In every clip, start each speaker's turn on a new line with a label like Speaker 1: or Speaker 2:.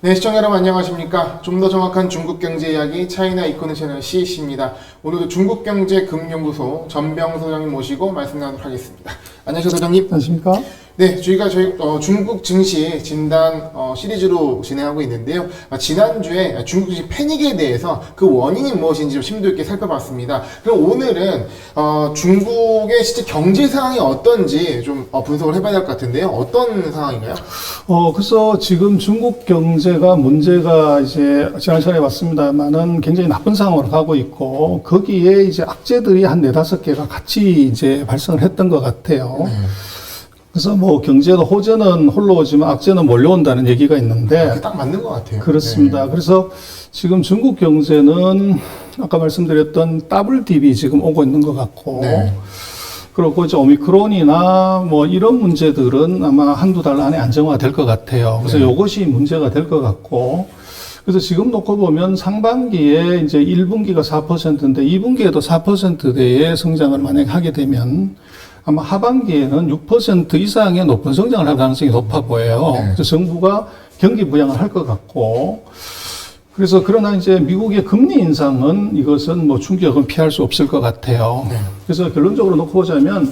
Speaker 1: 네, 시청자 여러분 안녕하십니까. 좀 더 정확한 중국 경제 이야기 차이나 이코노 채널 CC입니다. 오늘도 중국경제금연구소 전병 소장님 모시고 말씀 나누도록 하겠습니다. 안녕하세요, 소장님.
Speaker 2: 안녕하십니까?
Speaker 1: 네, 저희가 중국 증시 진단 시리즈로 진행하고 있는데요. 지난주에 중국 증시 패닉에 대해서 그 원인이 무엇인지 좀 심도 있게 살펴봤습니다. 그럼 오늘은 중국의 실제 경제 상황이 어떤지 좀 분석을 해봐야 될 것 같은데요. 어떤 상황인가요?
Speaker 2: 그래서 지금 중국 경제가 문제가 이제 지난 시간에 봤습니다만은 굉장히 나쁜 상황으로 가고 있고 거기에 이제 악재들이 한 4-5개가 같이 이제 발생을 했던 것 같아요. 그래서 뭐 경제도 호재는 홀로 오지만 악재는 몰려온다는 얘기가 있는데
Speaker 1: 딱 맞는 것 같아요.
Speaker 2: 그렇습니다.
Speaker 1: 네.
Speaker 2: 그래서 지금 중국 경제는 아까 말씀드렸던 더블 딥이 지금 오고 있는 것 같고
Speaker 1: 네.
Speaker 2: 그리고 이제 오미크론이나 뭐 이런 문제들은 아마 한두 달 안에 안정화될 것 같아요. 그래서
Speaker 1: 네.
Speaker 2: 이것이 문제가 될 것 같고 그래서 지금 놓고 보면 상반기에 이제 1분기가 4%인데 2분기에도 4%대의 성장을 만약에 하게 되면 아마 하반기에는 6% 이상의 높은 성장을 할 가능성이 높아 보여요.
Speaker 1: 네.
Speaker 2: 그래서 정부가 경기 부양을 할 것 같고 그래서 그러나 이제 미국의 금리 인상은 이것은 뭐 충격은 피할 수 없을 것 같아요.
Speaker 1: 네.
Speaker 2: 그래서 결론적으로 놓고 보자면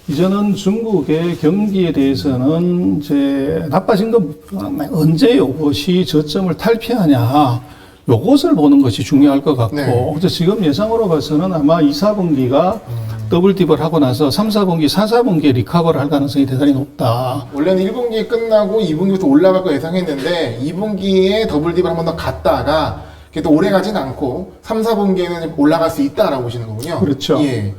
Speaker 2: 이제는 중국의 경기에 대해서는 이제 나빠진 건 언제 이것이 저점을 탈피하냐 요것을 보는 것이 중요할 것 같고
Speaker 1: 네.
Speaker 2: 그래서 지금 예상으로 봐서는 아마 2, 4분기가 더블 딥을 하고 나서 3, 4분기, 4, 4분기에 리커버를 할 가능성이 대단히 높다.
Speaker 1: 원래는 1분기 끝나고 2분기부터 올라갈 거 예상했는데 2분기에 더블딥을 한 번 더 갔다가 그게 또 오래 가진 않고 3, 4분기에는 올라갈 수 있다라고 보시는 거군요.
Speaker 2: 그렇죠.
Speaker 1: 예.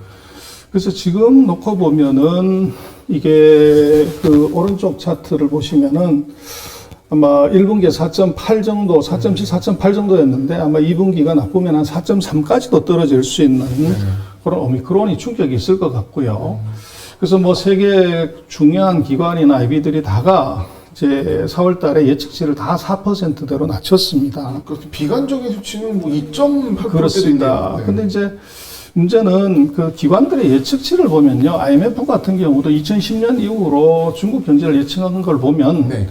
Speaker 2: 그래서 지금 놓고 보면은 이게 그 오른쪽 차트를 보시면은 아마 1분기에 4.8 정도, 4.7, 4.8 정도였는데 아마 2분기가 나쁘면 한 4.3까지도 떨어질 수 있는 그런 오미크론이 충격이 있을 것 같고요. 그래서 뭐 세계 중요한 기관이나 IB들이 다가 이제 4월 달에 예측치를 다 4%대로 낮췄습니다.
Speaker 1: 그 비관적인 수치는 뭐 2.8%대도
Speaker 2: 그렇습니다.
Speaker 1: 있네요.
Speaker 2: 근데 이제 문제는 그 기관들의 예측치를 보면요. IMF 같은 경우도 2010년 이후로 중국 경제를 예측한 걸 보면
Speaker 1: 네.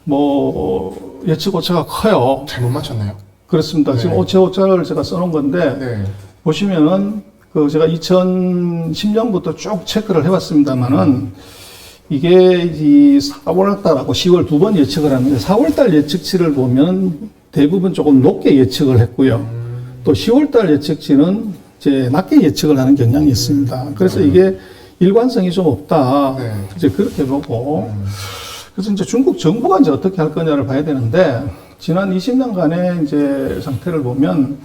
Speaker 2: 뭐 예측 오차가 커요.
Speaker 1: 잘못 맞췄나요?
Speaker 2: 그렇습니다.
Speaker 1: 네.
Speaker 2: 지금 오차를 제가 써놓은 건데
Speaker 1: 네.
Speaker 2: 보시면은 그 제가 2010년부터 쭉 체크를 해봤습니다만은 이게 이 4월 달하고 10월 두 번 예측을 하는데 4월 달 예측치를 보면 대부분 조금 높게 예측을 했고요. 또 10월 달 예측치는 이제 낮게 예측을 하는 경향이 있습니다. 그래서 이게 일관성이 좀 없다.
Speaker 1: 네.
Speaker 2: 이제 그렇게 보고 그래서 이제 중국 정부가 이제 어떻게 할 거냐를 봐야 되는데 지난 20년간의 이제 상태를 보면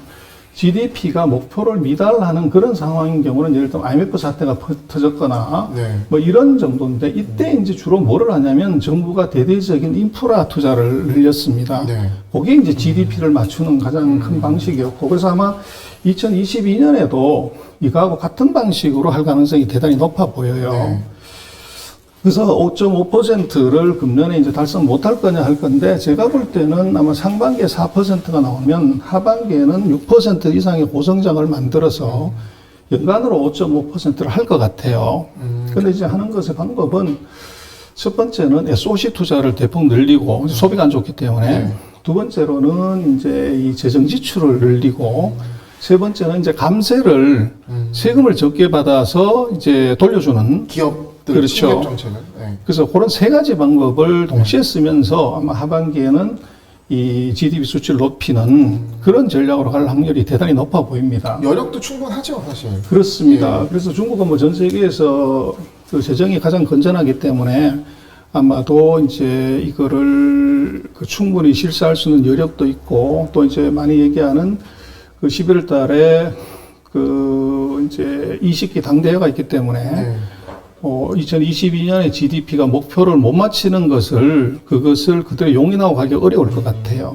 Speaker 2: GDP가 목표를 미달하는 그런 상황인 경우는 예를 들면 IMF 사태가 터졌거나
Speaker 1: 네.
Speaker 2: 뭐 이런 정도인데 이때 이제 주로 뭐를 하냐면 정부가 대대적인 인프라 투자를 늘렸습니다.
Speaker 1: 네.
Speaker 2: 그게 이제 GDP를 맞추는 가장 큰 방식이었고 그래서 아마 2022년에도 이거하고 같은 방식으로 할 가능성이 대단히 높아 보여요.
Speaker 1: 네.
Speaker 2: 그래서 5.5%를 금년에 이제 달성 못할 거냐 할 건데 제가 볼 때는 아마 상반기에 4%가 나오면 하반기에는 6% 이상의 고성장을 만들어서 연간으로 5.5%를 할 것 같아요. 근데 이제 하는 것의 방법은 첫 번째는 SOC 투자를 대폭 늘리고 소비가 안 좋기 때문에 두 번째로는 이제 이 재정 지출을 늘리고 세 번째는 이제 감세를 세금을 적게 받아서 이제 돌려주는
Speaker 1: 기업들
Speaker 2: 그렇죠.
Speaker 1: 충격 정책은. 네.
Speaker 2: 그래서 그런 세 가지 방법을 동시에 쓰면서 아마 하반기에는 이 GDP 수치를 높이는 그런 전략으로 갈 확률이 대단히 높아 보입니다.
Speaker 1: 여력도 충분하죠, 사실.
Speaker 2: 그렇습니다.
Speaker 1: 예.
Speaker 2: 그래서 중국은 뭐 전 세계에서 그 재정이 가장 건전하기 때문에 아마도 이제 이거를 그 충분히 실시할 수 있는 여력도 있고 또 이제 많이 얘기하는 그 11월 달에 그 이제 20기 당대회가 있기 때문에
Speaker 1: 네.
Speaker 2: 2022년에 GDP가 목표를 못 맞추는 그것을 그대로 용인하고 가기 어려울 것 같아요.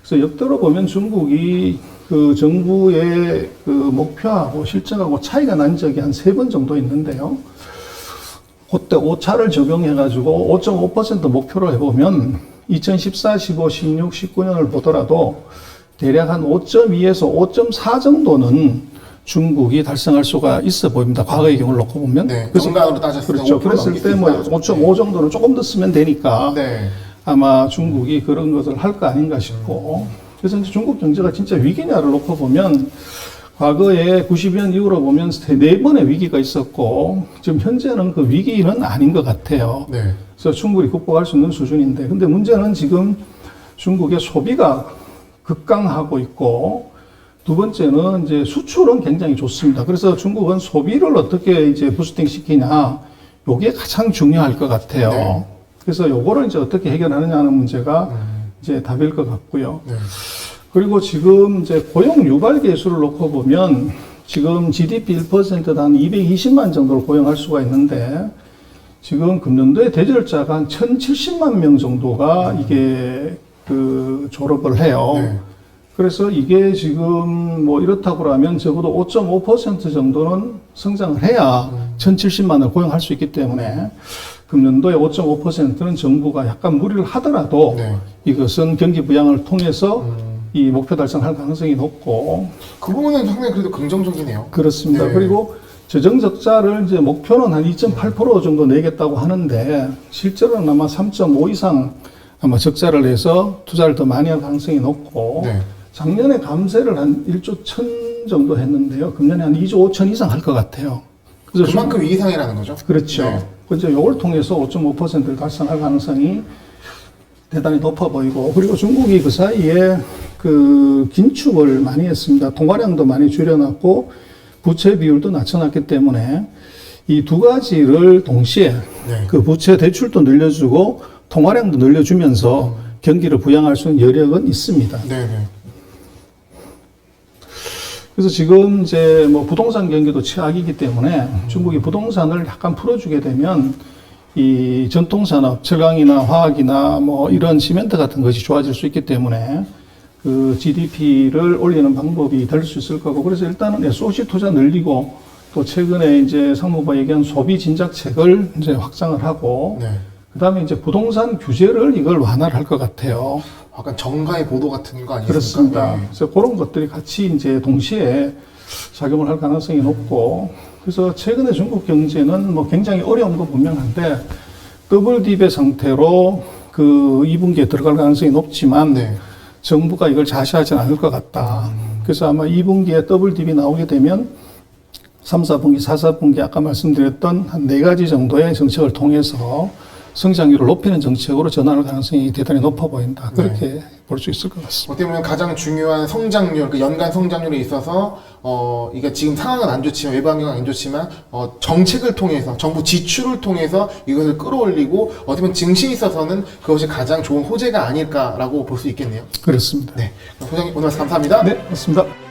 Speaker 2: 그래서 역대로 보면 중국이 그 정부의 그 목표하고 실정하고 차이가 난 적이 한 3번 정도 있는데요. 그때 오차를 적용해가지고 5.5% 목표를 해보면 2014, 15, 16, 19년을 보더라도 대략 한 5.2에서 5.4 정도는 중국이 달성할 수가 있어 보입니다. 과거의 경우를 놓고 보면.
Speaker 1: 네.
Speaker 2: 그래서
Speaker 1: 정강으로 따졌을 때
Speaker 2: 그렇죠.
Speaker 1: 5%
Speaker 2: 그랬을
Speaker 1: 넘길 수
Speaker 2: 때 뭐
Speaker 1: 있다.
Speaker 2: 5.5 정도는 조금 더 쓰면 되니까
Speaker 1: 네.
Speaker 2: 아마 중국이 그런 것을 할 거 아닌가 싶고, 그래서 이제 중국 경제가 진짜 위기냐를 놓고 보면 과거에 90년 이후로 보면 4번의 위기가 있었고 지금 현재는 그 위기는 아닌 것 같아요.
Speaker 1: 네.
Speaker 2: 그래서 충분히 극복할 수 있는 수준인데, 근데 문제는 지금 중국의 소비가 급강하고 있고, 두 번째는 이제 수출은 굉장히 좋습니다. 그래서 중국은 소비를 어떻게 이제 부스팅 시키냐, 요게 가장 중요할 것 같아요.
Speaker 1: 네.
Speaker 2: 그래서 요거를 이제 어떻게 해결하느냐 하는 문제가 이제 답일 것 같고요.
Speaker 1: 네.
Speaker 2: 그리고 지금 이제 고용 유발 계수를 놓고 보면 지금 GDP 1%당 한 220만 정도를 고용할 수가 있는데, 지금 금년도에 대졸자가 한 1,070만 명 정도가 이게 그 졸업을 해요.
Speaker 1: 네.
Speaker 2: 그래서 이게 지금 뭐 이렇다고 하면 적어도 5.5% 정도는 성장을 해야 1,070만을 고용할 수 있기 때문에 금년도에 5.5%는 정부가 약간 무리를 하더라도
Speaker 1: 네.
Speaker 2: 이것은 경기 부양을 통해서 이 목표 달성할 가능성이 높고,
Speaker 1: 그 부분은 상당히 그래도 긍정적이네요.
Speaker 2: 그렇습니다.
Speaker 1: 네.
Speaker 2: 그리고 재정 적자를 이제 목표는 한 2.8% 정도 내겠다고 하는데 실제로는 아마 3.5 이상 아마 적자를 내서 투자를 더 많이 할 가능성이 높고,
Speaker 1: 네.
Speaker 2: 작년에 감세를 한 1조 1천 정도 했는데요. 금년에 한 2조 5천 이상 할 것 같아요. 그래서
Speaker 1: 그만큼 위기 상이라는 거죠.
Speaker 2: 그렇죠.
Speaker 1: 네.
Speaker 2: 그래서 이걸 통해서 5.5%를 달성할 가능성이 대단히 높아 보이고, 그리고 중국이 그 사이에 그 긴축을 많이 했습니다. 통화량도 많이 줄여놨고 부채 비율도 낮춰놨기 때문에 이 두 가지를 동시에
Speaker 1: 네.
Speaker 2: 그 부채 대출도 늘려주고 통화량도 늘려주면서 경기를 부양할 수 있는 여력은 있습니다.
Speaker 1: 네. 네.
Speaker 2: 그래서 지금 이제 뭐 부동산 경기도 최악이기 때문에 중국이 부동산을 약간 풀어주게 되면 이 전통산업, 철강이나 화학이나 뭐 이런 시멘트 같은 것이 좋아질 수 있기 때문에 그 GDP를 올리는 방법이 될 수 있을 거고, 그래서 일단은 SOC 투자 늘리고 또 최근에 이제 상무부가 얘기한 소비 진작책을 이제 확장을 하고,
Speaker 1: 네.
Speaker 2: 그 다음에 이제 부동산 규제를 이걸 완화를 할 것 같아요.
Speaker 1: 약간 정가의 보도 같은 거 아니겠습니까?
Speaker 2: 그렇습니다.
Speaker 1: 네.
Speaker 2: 그래서 그런 것들이 같이 이제 동시에 작용을 할 가능성이 높고, 그래서 최근에 중국 경제는 뭐 굉장히 어려운 거 분명한데 더블 딥의 상태로 그 2분기에 들어갈 가능성이 높지만
Speaker 1: 네.
Speaker 2: 정부가 이걸 자시하지는 않을 것 같다. 그래서 아마 2분기에 더블 딥이 나오게 되면 3, 4분기, 4, 4분기 아까 말씀드렸던 한 4가지 정도의 정책을 통해서 성장률을 높이는 정책으로 전환할 가능성이 대단히 높아 보인다. 그렇게 볼 수 있을 것 같습니다.
Speaker 1: 어떻게 보면 가장 중요한 성장률, 그 연간 성장률에 있어서 이게 지금 상황은 안 좋지만, 외부 환경은 안 좋지만 정책을 통해서, 정부 지출을 통해서 이것을 끌어올리고 어떻게 보면 증시에 있어서는 그것이 가장 좋은 호재가 아닐까라고 볼 수 있겠네요.
Speaker 2: 그렇습니다.
Speaker 1: 네, 소장님 오늘 말씀 감사합니다.
Speaker 2: 네, 맞습니다.